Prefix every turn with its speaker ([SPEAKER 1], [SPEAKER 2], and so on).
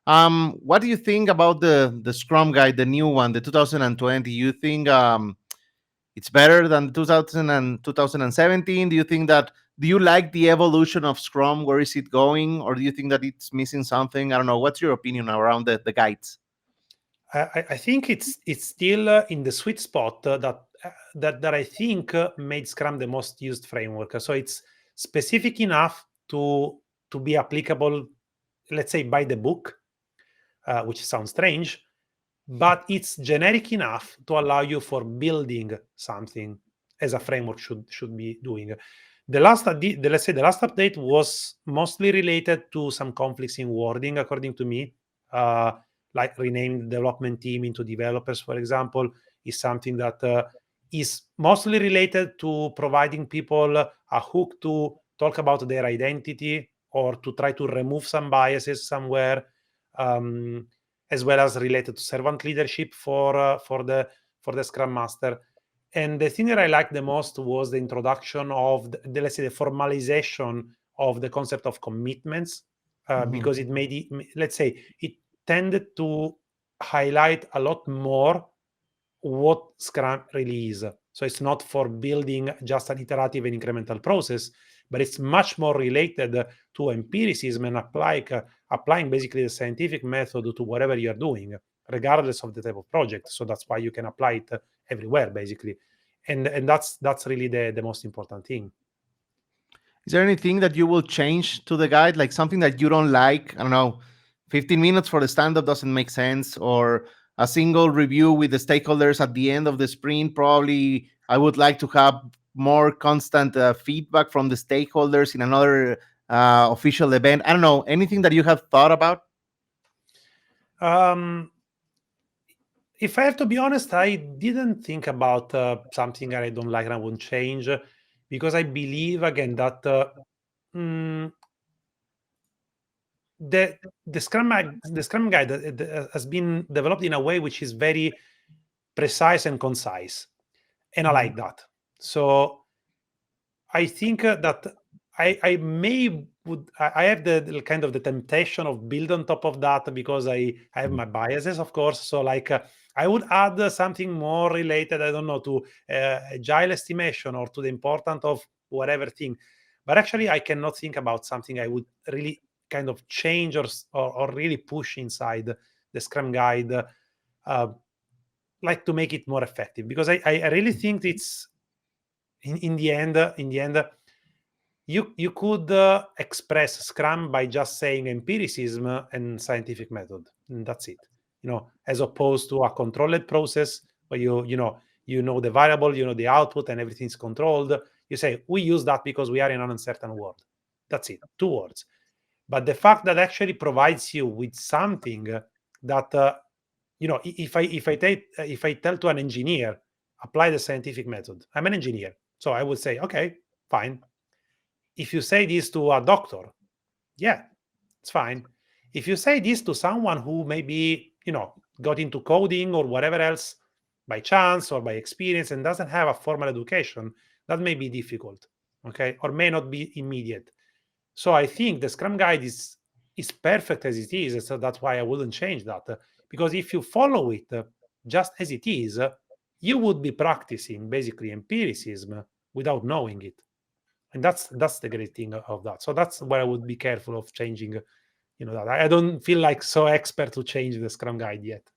[SPEAKER 1] What do you think about the Scrum Guide, the new one, the 2020? You think it's better than 2000 and 2017? Do you like the evolution of Scrum? Where is it going? Or do you think that it's missing something? I don't know. What's your opinion around the guides?
[SPEAKER 2] I think it's still in the sweet spot that I think made Scrum the most used framework. So it's specific enough to be applicable, let's say, by the book, which sounds strange, but it's generic enough to allow you for building something as a framework should be doing. Let's say the last update was mostly related to some conflicts in wording, according to me. Like renaming the development team into developers, for example, is something that is mostly related to providing people a hook to talk about their identity or to try to remove some biases somewhere, as well as related to servant leadership for the Scrum Master. And the thing that I liked the most was the introduction of let's say the formalization of the concept of commitments, because it made it, let's say, it tended to highlight a lot more what Scrum really is. So it's not for building just an iterative and incremental process, but it's much more related to empiricism and applying basically the scientific method to whatever you're doing, regardless of the type of project. So that's why you can apply it everywhere, basically. And that's really the most important thing.
[SPEAKER 1] Is there anything that you will change to the guide? Like something that you don't like? I don't know, 15 minutes for the stand-up doesn't make sense, or a single review with the stakeholders at the end of the sprint. Probably I would like to have more constant feedback from the stakeholders in another official event. I don't know, anything that you have thought about?
[SPEAKER 2] If I have to be honest, I didn't think about something that I don't like and I won't change, because I believe, again, that the Scrum Guide has been developed in a way which is very precise and concise, and I like that. So I think that I have the kind of the temptation of build on top of that, because I have my biases, of course. So like I would add something more related, I don't know, to agile estimation or to the importance of whatever thing. But actually, I cannot think about something I would really kind of change or really push inside the Scrum Guide, like to make it more effective, because I really think it's in the end you could express Scrum by just saying empiricism and scientific method, and that's it. As opposed to a controlled process where you know the variable, the output, and everything's controlled. You say, we use that because we are in an uncertain world. That's it, 2 words. But the fact that actually provides you with something that if I tell to an engineer, apply the scientific method, I'm an engineer, so I would say, okay, fine. If you say this to a doctor, yeah, it's fine. If you say this to someone who maybe got into coding or whatever else by chance or by experience and doesn't have a formal education, that may be difficult, okay, or may not be immediate. So I think the Scrum Guide is perfect as it is, so that's why I wouldn't change that. Because if you follow it just as it is, you would be practicing basically empiricism without knowing it, and that's the great thing of that. So that's where I would be careful of changing. That I don't feel like so expert to change the Scrum Guide yet.